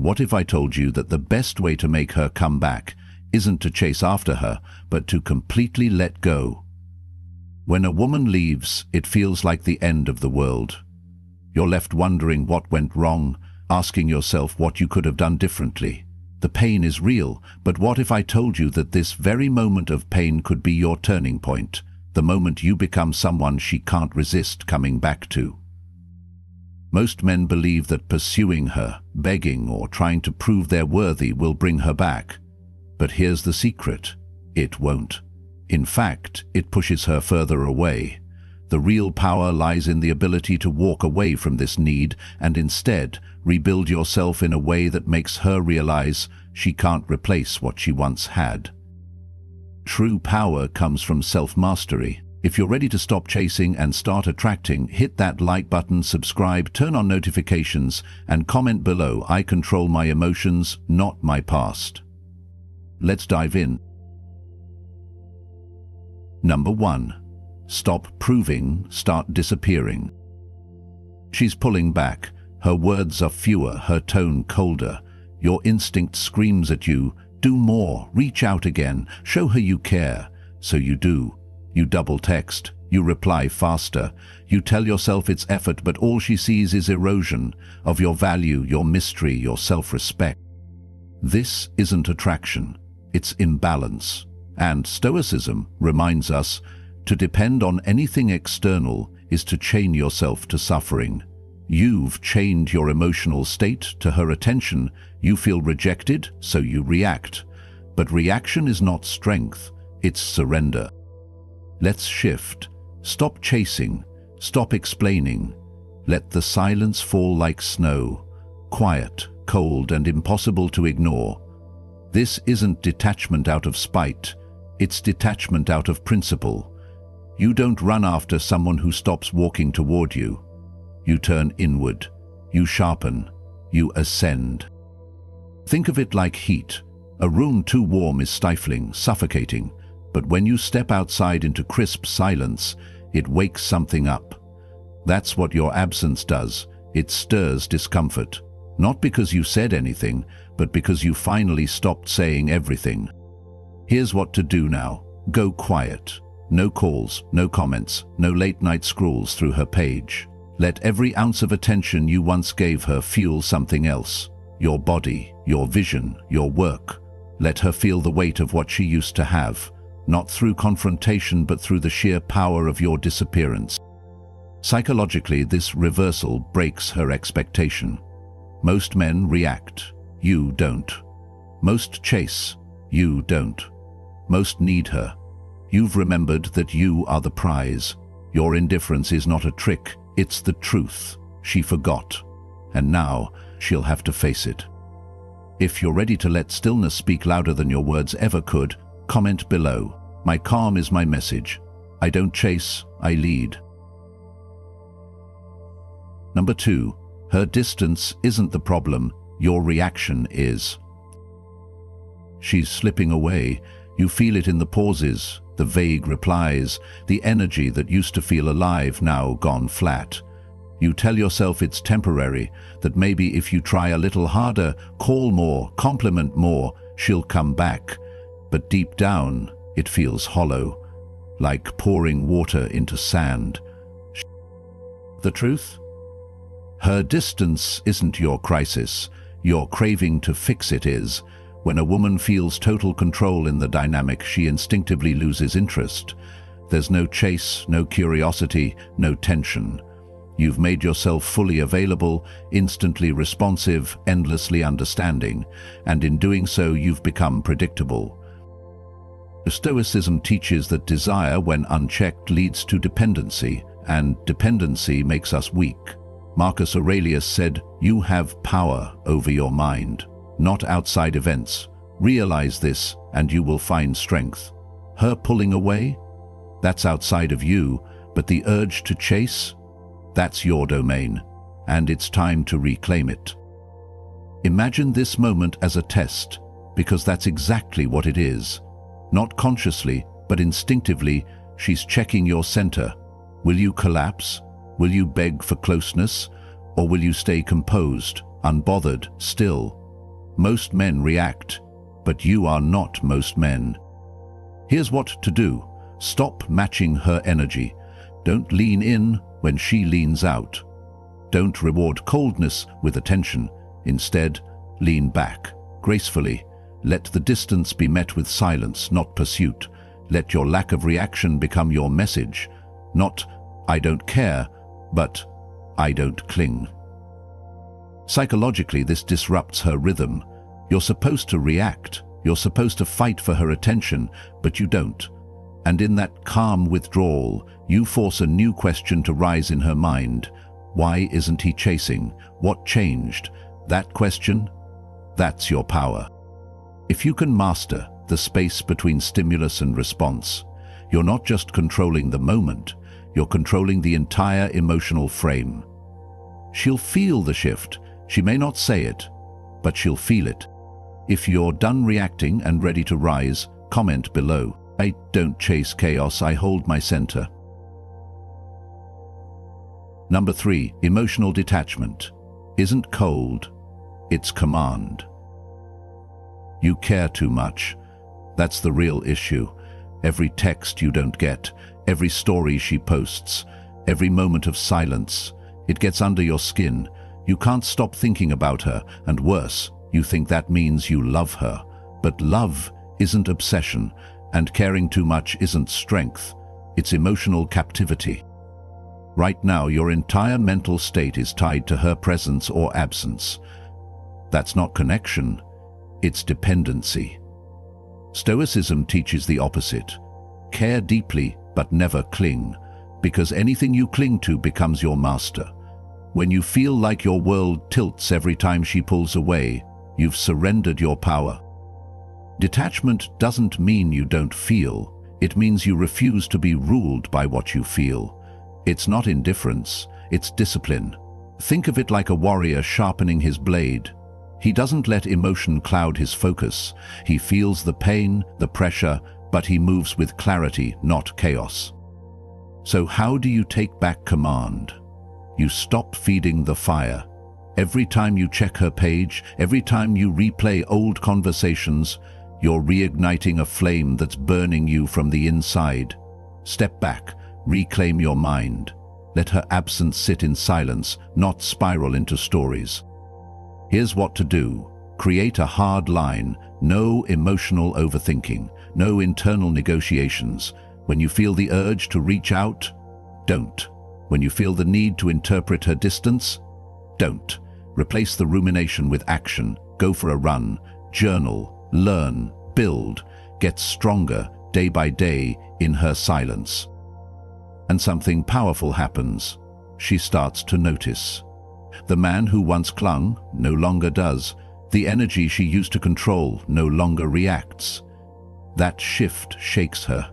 What if I told you that the best way to make her come back isn't to chase after her, but to completely let go? When a woman leaves, it feels like the end of the world. You're left wondering what went wrong, asking yourself what you could have done differently. The pain is real, but what if I told you that this very moment of pain could be your turning point, the moment you become someone she can't resist coming back to? Most men believe that pursuing her, begging or trying to prove they're worthy will bring her back. But here's the secret: it won't. In fact, it pushes her further away. The real power lies in the ability to walk away from this need and instead rebuild yourself in a way that makes her realize she can't replace what she once had. True power comes from self-mastery. If you're ready to stop chasing and start attracting, hit that like button, subscribe, turn on notifications, and comment below. I control my emotions, not my past. Let's dive in. Number 1. Stop proving, start disappearing. She's pulling back. Her words are fewer, her tone colder. Your instinct screams at you, do more, reach out again, show her you care. So you do. You double text, you reply faster, you tell yourself it's effort, but all she sees is erosion of your value, your mystery, your self-respect. This isn't attraction, it's imbalance. And Stoicism reminds us to depend on anything external is to chain yourself to suffering. You've chained your emotional state to her attention. You feel rejected, so you react. But reaction is not strength, it's surrender. Let's shift. Stop chasing. Stop explaining. Let the silence fall like snow, quiet, cold, and impossible to ignore. This isn't detachment out of spite. It's detachment out of principle. You don't run after someone who stops walking toward you. You turn inward. You sharpen. You ascend. Think of it like heat. A room too warm is stifling, suffocating. But when you step outside into crisp silence, it wakes something up. That's what your absence does. It stirs discomfort. Not because you said anything, but because you finally stopped saying everything. Here's what to do now. Go quiet. No calls, no comments, no late-night scrolls through her page. Let every ounce of attention you once gave her fuel something else. Your body, your vision, your work. Let her feel the weight of what she used to have. Not through confrontation, but through the sheer power of your disappearance. Psychologically, this reversal breaks her expectation. Most men react. You don't. Most chase. You don't. Most need her. You've remembered that you are the prize. Your indifference is not a trick, it's the truth. She forgot. And now she'll have to face it. If you're ready to let stillness speak louder than your words ever could, comment below. My calm is my message. I don't chase, I lead. Number 2. Her distance isn't the problem, your reaction is. She's slipping away. You feel it in the pauses, the vague replies, the energy that used to feel alive now gone flat. You tell yourself it's temporary, that maybe if you try a little harder, call more, compliment more, she'll come back. But deep down, it feels hollow, like pouring water into sand. The truth? Her distance isn't your crisis. Your craving to fix it is. When a woman feels total control in the dynamic, she instinctively loses interest. There's no chase, no curiosity, no tension. You've made yourself fully available, instantly responsive, endlessly understanding, and in doing so you've become predictable. Stoicism teaches that desire, when unchecked, leads to dependency, and dependency makes us weak. Marcus Aurelius said, "You have power over your mind, not outside events. Realize this, and you will find strength." Her pulling away? That's outside of you, but the urge to chase? That's your domain, and it's time to reclaim it. Imagine this moment as a test, because that's exactly what it is. Not consciously, but instinctively, she's checking your center. Will you collapse? Will you beg for closeness? Or will you stay composed, unbothered, still? Most men react, but you are not most men. Here's what to do. Stop matching her energy. Don't lean in when she leans out. Don't reward coldness with attention. Instead, lean back, gracefully. Let the distance be met with silence, not pursuit. Let your lack of reaction become your message. Not, I don't care, but I don't cling. Psychologically, this disrupts her rhythm. You're supposed to react. You're supposed to fight for her attention, but you don't. And in that calm withdrawal, you force a new question to rise in her mind. Why isn't he chasing? What changed? That question? That's your power. If you can master the space between stimulus and response, you're not just controlling the moment, you're controlling the entire emotional frame. She'll feel the shift. She may not say it, but she'll feel it. If you're done reacting and ready to rise, comment below. I don't chase chaos, I hold my center. Number 3, emotional detachment isn't cold, it's command. You care too much. That's the real issue. Every text you don't get, every story she posts, every moment of silence, it gets under your skin. You can't stop thinking about her, and worse, you think that means you love her. But love isn't obsession, and caring too much isn't strength. It's emotional captivity. Right now, your entire mental state is tied to her presence or absence. That's not connection, it's dependency. Stoicism teaches the opposite. Care deeply, but never cling, because anything you cling to becomes your master. When you feel like your world tilts every time she pulls away, you've surrendered your power. Detachment doesn't mean you don't feel. It means you refuse to be ruled by what you feel. It's not indifference, it's discipline. Think of it like a warrior sharpening his blade. He doesn't let emotion cloud his focus. He feels the pain, the pressure, but he moves with clarity, not chaos. So how do you take back command? You stop feeding the fire. Every time you check her page, every time you replay old conversations, you're reigniting a flame that's burning you from the inside. Step back, reclaim your mind. Let her absence sit in silence, not spiral into stories. Here's what to do. Create a hard line. No emotional overthinking. No internal negotiations. When you feel the urge to reach out, don't. When you feel the need to interpret her distance, don't. Replace the rumination with action. Go for a run. Journal. Learn. Build. Get stronger day by day in her silence. And something powerful happens. She starts to notice. The man who once clung no longer does. The energy she used to control no longer reacts. That shift shakes her.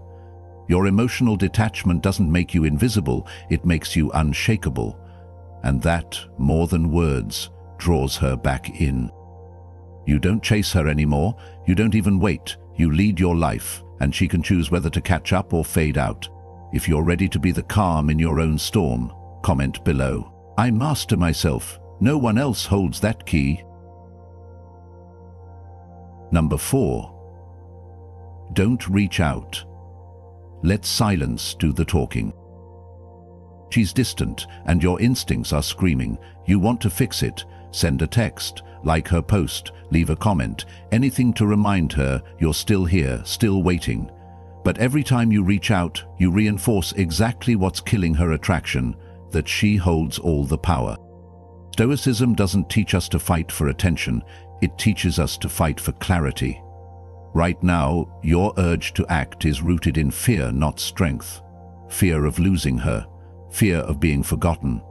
Your emotional detachment doesn't make you invisible, it makes you unshakable. And that, more than words, draws her back in. You don't chase her anymore, you don't even wait, you lead your life, and she can choose whether to catch up or fade out. If you're ready to be the calm in your own storm, comment below. I master myself. No one else holds that key. Number 4. Don't reach out. Let silence do the talking. She's distant, and your instincts are screaming. You want to fix it. Send a text, like her post, leave a comment, anything to remind her you're still here, still waiting. But every time you reach out, you reinforce exactly what's killing her attraction, that she holds all the power. Stoicism doesn't teach us to fight for attention, it teaches us to fight for clarity. Right now, your urge to act is rooted in fear, not strength. Fear of losing her, fear of being forgotten.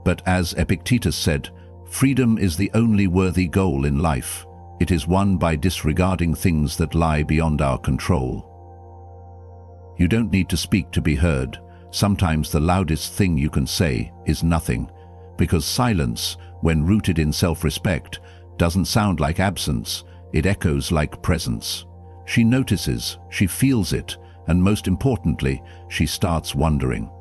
But as Epictetus said, freedom is the only worthy goal in life. It is won by disregarding things that lie beyond our control. You don't need to speak to be heard. Sometimes the loudest thing you can say is nothing, because silence, when rooted in self-respect, doesn't sound like absence, it echoes like presence. She notices, she feels it, and most importantly, she starts wondering.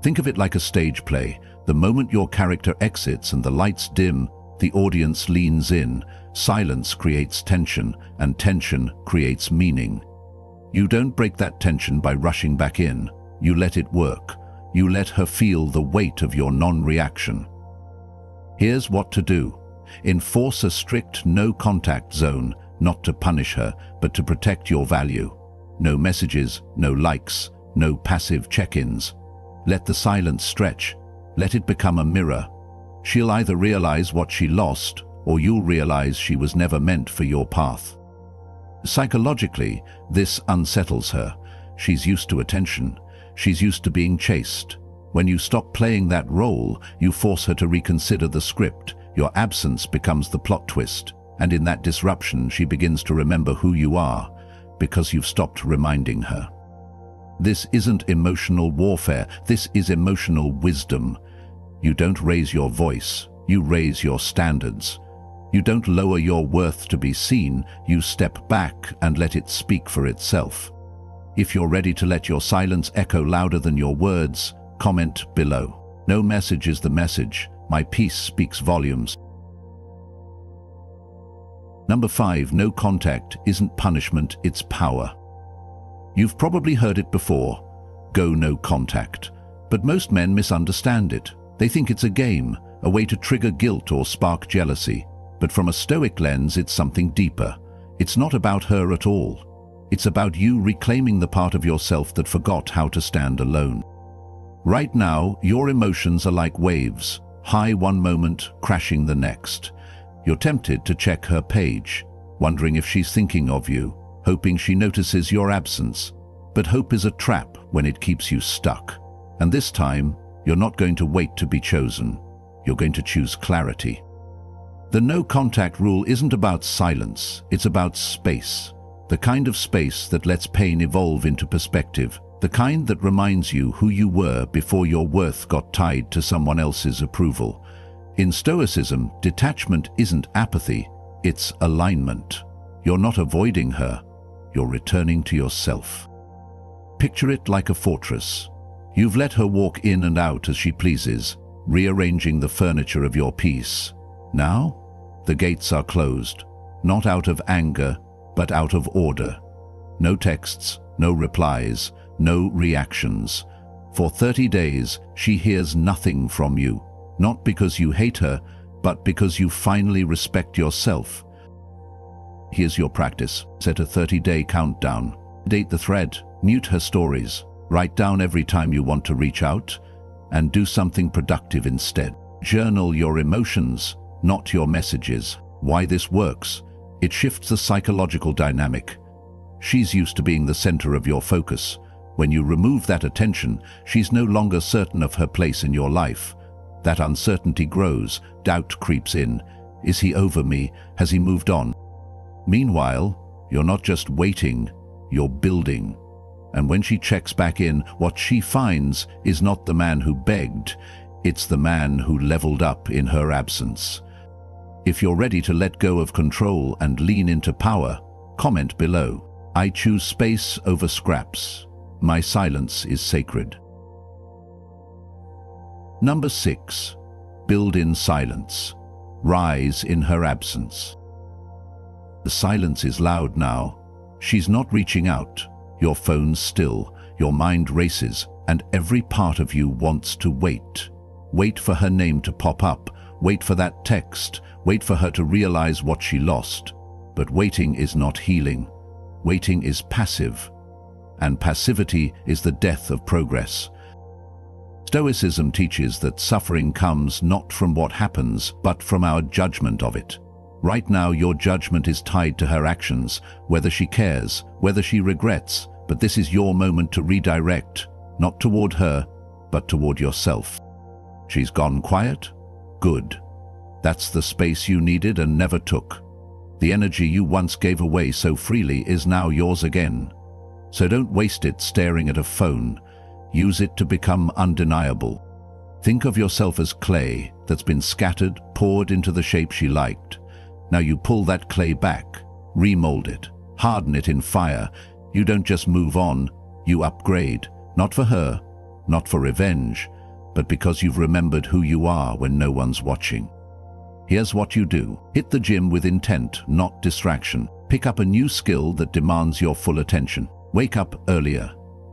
Think of it like a stage play. The moment your character exits and the lights dim, The audience leans in, silence creates tension, and tension creates meaning. You don't break that tension by rushing back in. You let it work. You let her feel the weight of your non-reaction. Here's what to do. Enforce a strict no-contact zone, not to punish her, but to protect your value. No messages, no likes, no passive check-ins. Let the silence stretch. Let it become a mirror. She'll either realize what she lost, or you'll realize she was never meant for your path. Psychologically, this unsettles her. She's used to attention. She's used to being chased. When you stop playing that role, you force her to reconsider the script. Your absence becomes the plot twist, and in that disruption she begins to remember who you are, because you've stopped reminding her. This isn't emotional warfare, this is emotional wisdom. You don't raise your voice, you raise your standards. You don't lower your worth to be seen, you step back and let it speak for itself. If you're ready to let your silence echo louder than your words, comment below. No message is the message. My peace speaks volumes. Number 5, no contact isn't punishment, it's power. You've probably heard it before. Go no contact. But most men misunderstand it. They think it's a game, a way to trigger guilt or spark jealousy. But from a Stoic lens, it's something deeper. It's not about her at all. It's about you reclaiming the part of yourself that forgot how to stand alone. Right now, your emotions are like waves, high one moment, crashing the next. You're tempted to check her page, wondering if she's thinking of you, hoping she notices your absence. But hope is a trap when it keeps you stuck. And this time, you're not going to wait to be chosen. You're going to choose clarity. The no-contact rule isn't about silence, it's about space. The kind of space that lets pain evolve into perspective. The kind that reminds you who you were before your worth got tied to someone else's approval. In Stoicism, detachment isn't apathy, it's alignment. You're not avoiding her, you're returning to yourself. Picture it like a fortress. You've let her walk in and out as she pleases, rearranging the furniture of your peace. Now, the gates are closed, not out of anger, but out of order. No texts, no replies, no reactions. For 30 days, she hears nothing from you, not because you hate her, but because you finally respect yourself. Here's your practice. Set a 30-day countdown. Date the thread, mute her stories, write down every time you want to reach out, and do something productive instead. Journal your emotions, not your messages. Why this works? It shifts the psychological dynamic. She's used to being the center of your focus. When you remove that attention, she's no longer certain of her place in your life. That uncertainty grows, doubt creeps in. Is he over me? Has he moved on? Meanwhile, you're not just waiting, you're building. And when she checks back in, what she finds is not the man who begged, it's the man who leveled up in her absence. If you're ready to let go of control and lean into power, comment below. I choose space over scraps. My silence is sacred. Number 6. Build in silence. Rise in her absence. The silence is loud now. She's not reaching out. Your phone's still, your mind races, and every part of you wants to wait. Wait for her name to pop up. Wait for that text. Wait for her to realize what she lost. But waiting is not healing. Waiting is passive. And passivity is the death of progress. Stoicism teaches that suffering comes not from what happens, but from our judgment of it. Right now, your judgment is tied to her actions, whether she cares, whether she regrets, but this is your moment to redirect, not toward her, but toward yourself. She's gone quiet? Good. That's the space you needed and never took. The energy you once gave away so freely is now yours again. So don't waste it staring at a phone. Use it to become undeniable. Think of yourself as clay that's been scattered, poured into the shape she liked. Now you pull that clay back, remold it, harden it in fire. You don't just move on, you upgrade. Not for her, not for revenge, but because you've remembered who you are when no one's watching. Here's what you do. Hit the gym with intent, not distraction. Pick up a new skill that demands your full attention. Wake up earlier.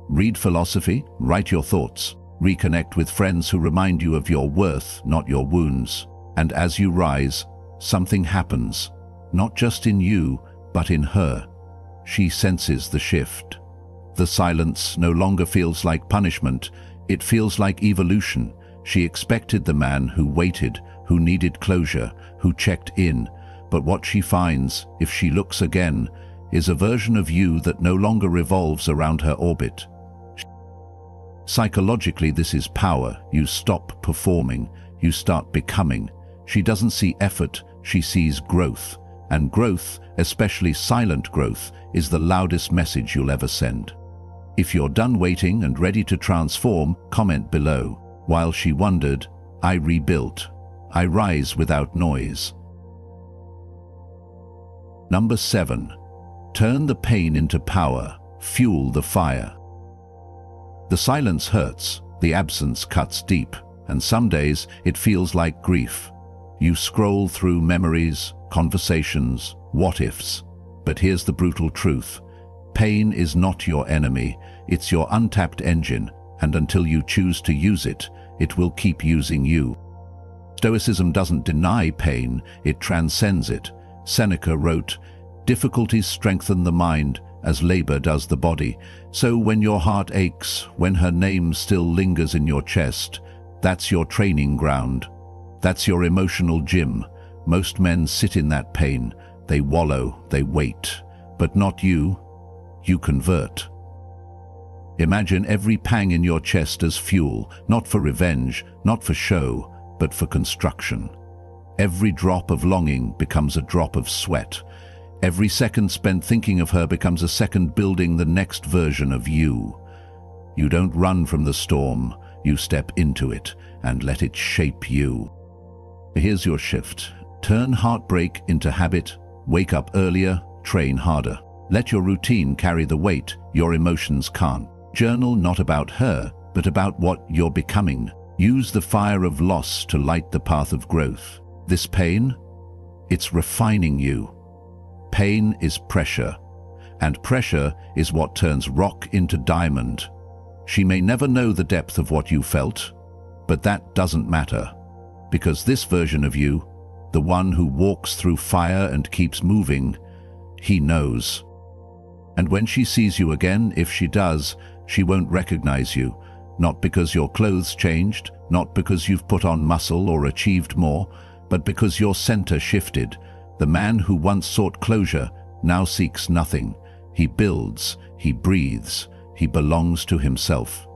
Read philosophy, write your thoughts. Reconnect with friends who remind you of your worth, not your wounds. And as you rise, something happens. Not just in you, but in her. She senses the shift. The silence no longer feels like punishment. It feels like evolution. She expected the man who waited, who needed closure, who checked in. But what she finds, if she looks again, is a version of you that no longer revolves around her orbit. Psychologically, this is power. You stop performing. You start becoming. She doesn't see effort, she sees growth. And growth, especially silent growth, is the loudest message you'll ever send. If you're done waiting and ready to transform, comment below. While she wondered, I rebuilt. I rise without noise. Number 7. Turn the pain into power. Fuel the fire. The silence hurts, the absence cuts deep, and some days it feels like grief. You scroll through memories, conversations, what-ifs. But here's the brutal truth. Pain is not your enemy, it's your untapped engine, and until you choose to use it, it will keep using you. Stoicism doesn't deny pain, it transcends it. Seneca wrote, "Difficulties strengthen the mind, as labor does the body. So when your heart aches, when her name still lingers in your chest, that's your training ground. That's your emotional gym. Most men sit in that pain. They wallow, they wait. But not you. You convert." Imagine every pang in your chest as fuel, not for revenge, not for show, but for construction. Every drop of longing becomes a drop of sweat. Every second spent thinking of her becomes a second building the next version of you. You don't run from the storm, you step into it and let it shape you. Here's your shift. Turn heartbreak into habit, wake up earlier, train harder. Let your routine carry the weight your emotions can't. Journal not about her, but about what you're becoming. Use the fire of loss to light the path of growth. This pain, it's refining you. Pain is pressure, and pressure is what turns rock into diamond. She may never know the depth of what you felt, but that doesn't matter, because this version of you, the one who walks through fire and keeps moving, he knows. And when she sees you again, if she does, she won't recognize you, not because your clothes changed, not because you've put on muscle or achieved more, but because your center shifted. The man who once sought closure now seeks nothing. He builds, he breathes, he belongs to himself.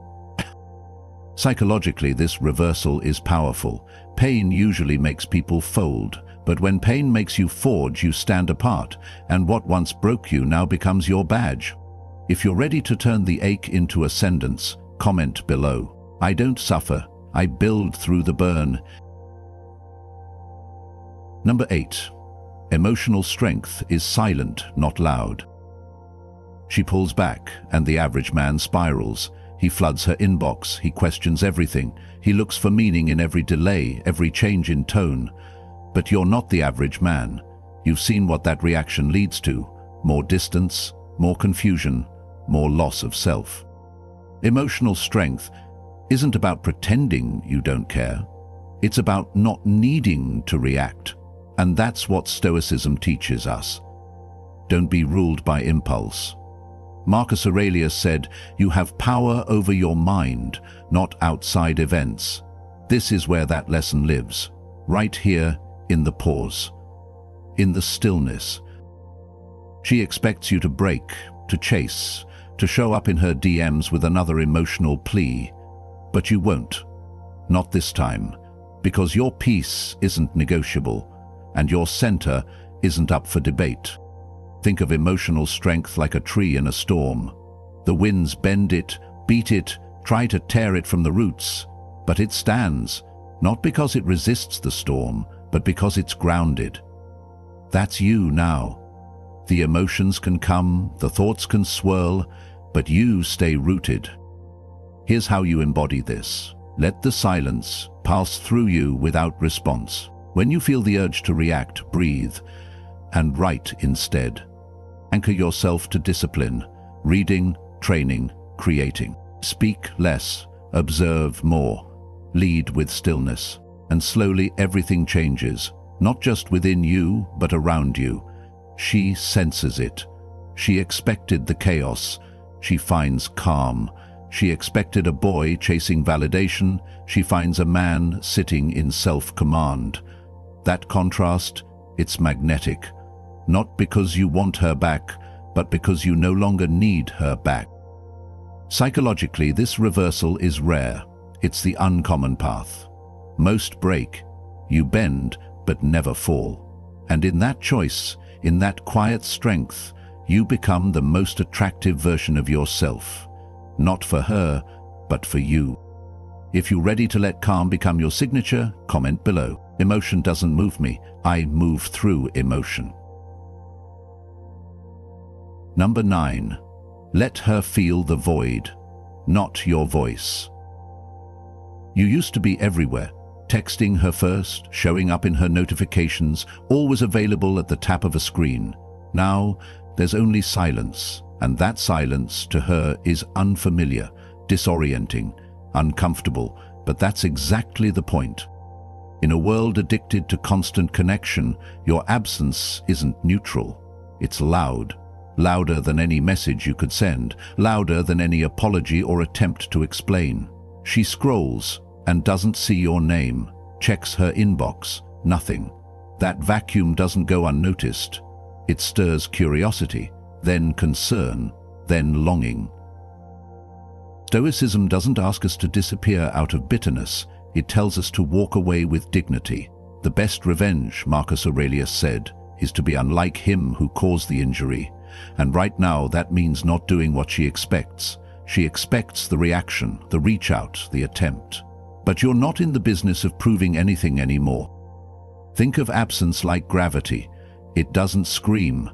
Psychologically, this reversal is powerful. Pain usually makes people fold, but when pain makes you forge, you stand apart, and what once broke you now becomes your badge. If you're ready to turn the ache into ascendance, comment below. I don't suffer, I build through the burn. Number 8. Emotional strength is silent, not loud. She pulls back, and the average man spirals. He floods her inbox, he questions everything. He looks for meaning in every delay, every change in tone. But you're not the average man. You've seen what that reaction leads to. More distance, more confusion, more loss of self. Emotional strength isn't about pretending you don't care. It's about not needing to react. And that's what Stoicism teaches us. Don't be ruled by impulse. Marcus Aurelius said, "You have power over your mind, not outside events." This is where that lesson lives, right here in the pause, in the stillness. She expects you to break, to chase, to show up in her DMs with another emotional plea. But you won't. Not this time, because your peace isn't negotiable, and your center isn't up for debate. Think of emotional strength like a tree in a storm. The winds bend it, beat it, try to tear it from the roots, but it stands, not because it resists the storm, but because it's grounded. That's you now. The emotions can come, the thoughts can swirl, but you stay rooted. Here's how you embody this. Let the silence pass through you without response. When you feel the urge to react, breathe and write instead. Anchor yourself to discipline, reading, training, creating. Speak less, observe more, lead with stillness, and slowly everything changes, not just within you, but around you. She senses it. She expected the chaos. She finds calm. She expected a boy chasing validation. She finds a man sitting in self-command. That contrast, it's magnetic. Not because you want her back, but because you no longer need her back. Psychologically, this reversal is rare. It's the uncommon path. Most break. You bend, but never fall. And in that choice, in that quiet strength, you become the most attractive version of yourself. Not for her, but for you. If you're ready to let calm become your signature, comment below. Emotion doesn't move me. I move through emotion. Number 9. Let her feel the void, not your voice. You used to be everywhere, texting her first, showing up in her notifications, always available at the tap of a screen. Now, there's only silence, and that silence to her is unfamiliar, disorienting, uncomfortable, but that's exactly the point. In a world addicted to constant connection, your absence isn't neutral. It's loud. Louder than any message you could send, louder than any apology or attempt to explain. She scrolls and doesn't see your name, checks her inbox, nothing. That vacuum doesn't go unnoticed. It stirs curiosity, then concern, then longing. Stoicism doesn't ask us to disappear out of bitterness. It tells us to walk away with dignity. The best revenge, Marcus Aurelius said, is to be unlike him who caused the injury. And right now, that means not doing what she expects. She expects the reaction, the reach out, the attempt. But you're not in the business of proving anything anymore. Think of absence like gravity. It doesn't scream.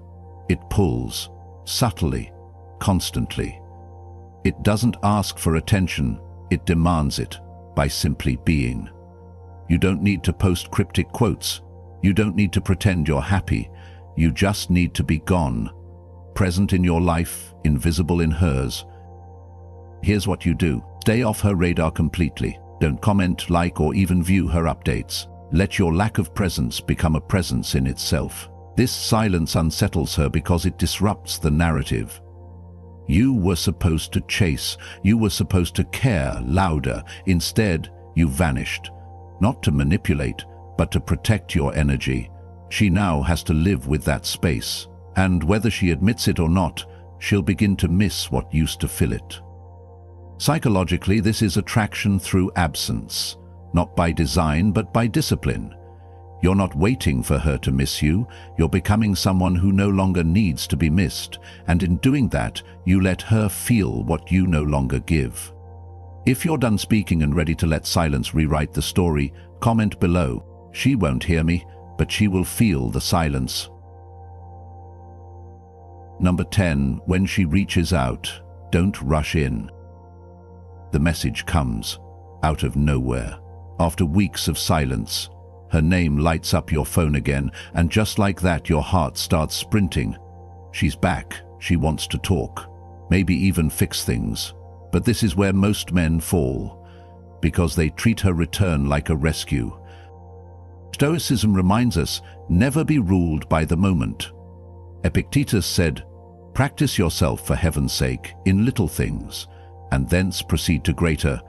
It pulls, subtly, constantly. It doesn't ask for attention. It demands it by simply being. You don't need to post cryptic quotes. You don't need to pretend you're happy. You just need to be gone. Present in your life, invisible in hers. Here's what you do. Stay off her radar completely. Don't comment, like, or even view her updates. Let your lack of presence become a presence in itself. This silence unsettles her because it disrupts the narrative. You were supposed to chase. You were supposed to care louder. Instead, you vanished. Not to manipulate, but to protect your energy. She now has to live with that space. And whether she admits it or not, she'll begin to miss what used to fill it. Psychologically, this is attraction through absence, not by design, but by discipline. You're not waiting for her to miss you, you're becoming someone who no longer needs to be missed, and in doing that, you let her feel what you no longer give. If you're done speaking and ready to let silence rewrite the story, comment below. She won't hear me, but she will feel the silence. Number 10. When she reaches out, don't rush in. The message comes out of nowhere. After weeks of silence, her name lights up your phone again, and just like that, your heart starts sprinting. She's back. She wants to talk, maybe even fix things. But this is where most men fall, because they treat her return like a rescue. Stoicism reminds us, never be ruled by the moment. Epictetus said, "Practice yourself, for heaven's sake, in little things, and thence proceed to greater."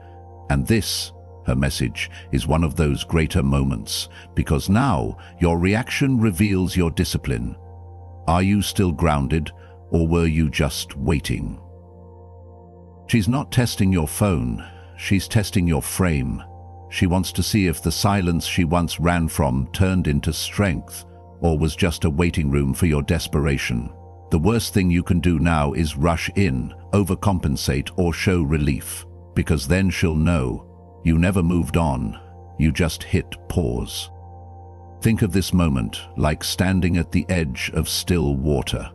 And this, her message, is one of those greater moments, because now your reaction reveals your discipline. Are you still grounded, or were you just waiting? She's not testing your phone, she's testing your frame. She wants to see if the silence she once ran from turned into strength, or was just a waiting room for your desperation. The worst thing you can do now is rush in, overcompensate, or show relief, because then she'll know you never moved on, you just hit pause. Think of this moment like standing at the edge of still water.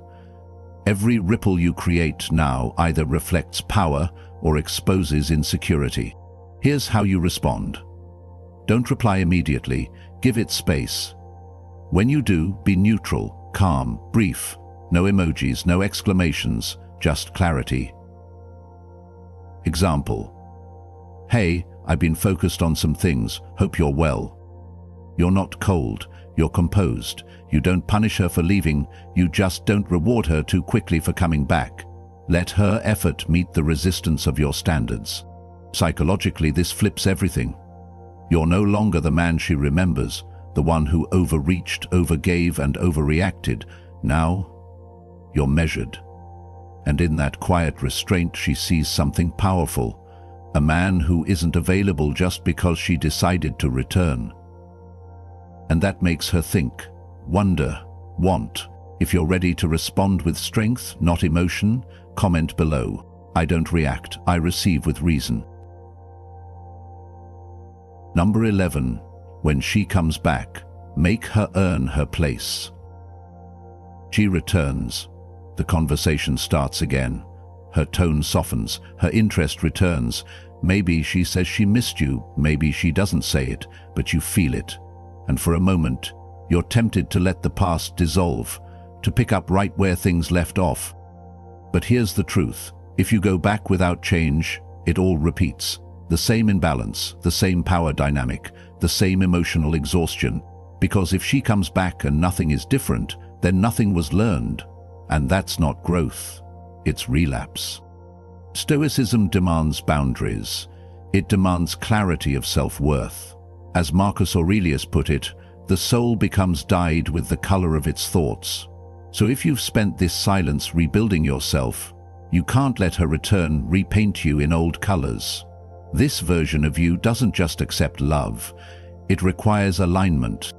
Every ripple you create now either reflects power or exposes insecurity. Here's how you respond. Don't reply immediately. Give it space. When you do, be neutral, calm, brief. No emojis, no exclamations, just clarity. Example. Hey, I've been focused on some things. Hope you're well. You're not cold. You're composed. You don't punish her for leaving. You just don't reward her too quickly for coming back. Let her effort meet the resistance of your standards. Psychologically, this flips everything. You're no longer the man she remembers, the one who overreached, overgave, and overreacted. Now, you're measured. And in that quiet restraint, she sees something powerful. A man who isn't available just because she decided to return. And that makes her think, wonder, want. If you're ready to respond with strength, not emotion, comment below. I don't react, I receive with reason. Number 11. When she comes back, make her earn her place. She returns. The conversation starts again. Her tone softens, her interest returns. Maybe she says she missed you, maybe she doesn't say it, but you feel it. And for a moment, you're tempted to let the past dissolve, to pick up right where things left off. But here's the truth. If you go back without change, it all repeats. The same imbalance, the same power dynamic, the same emotional exhaustion. Because if she comes back and nothing is different, then nothing was learned. And that's not growth, it's relapse. Stoicism demands boundaries. It demands clarity of self-worth. As Marcus Aurelius put it, the soul becomes dyed with the color of its thoughts. So if you've spent this silence rebuilding yourself, you can't let her return repaint you in old colors. This version of you doesn't just accept love, it requires alignment.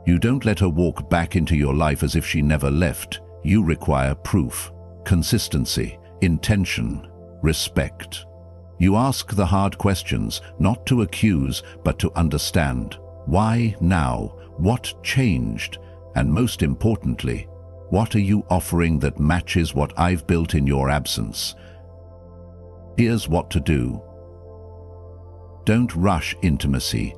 You don't let her walk back into your life as if she never left. You require proof, consistency, intention, respect. You ask the hard questions, not to accuse, but to understand. Why now? What changed? And most importantly, what are you offering that matches what I've built in your absence? Here's what to do. Don't rush intimacy.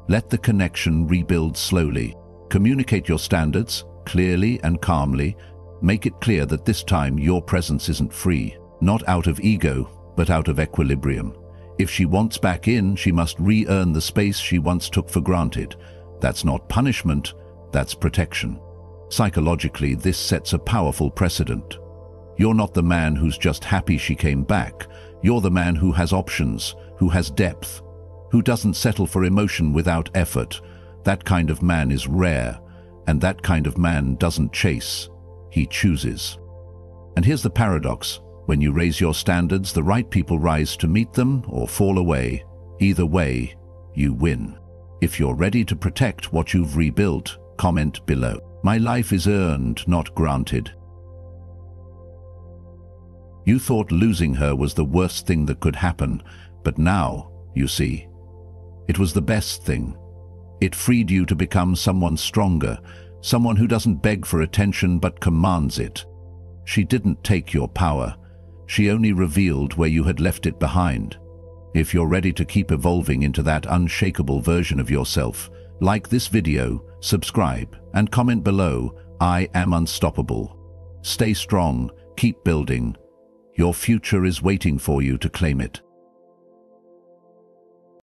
Let the connection rebuild slowly. Communicate your standards clearly and calmly. Make it clear that this time your presence isn't free, not out of ego, but out of equilibrium. If she wants back in, she must re-earn the space she once took for granted. That's not punishment, that's protection. Psychologically, this sets a powerful precedent. You're not the man who's just happy she came back. You're the man who has options, who has depth, who doesn't settle for emotion without effort. That kind of man is rare, and that kind of man doesn't chase. He chooses. And here's the paradox. When you raise your standards, the right people rise to meet them or fall away. Either way, you win. If you're ready to protect what you've rebuilt, comment below. My life is earned, not granted. You thought losing her was the worst thing that could happen, but now, you see, it was the best thing. It freed you to become someone stronger, someone who doesn't beg for attention but commands it. She didn't take your power. She only revealed where you had left it behind. If you're ready to keep evolving into that unshakable version of yourself, like this video, subscribe, and comment below, I am unstoppable. Stay strong, keep building. Your future is waiting for you to claim it.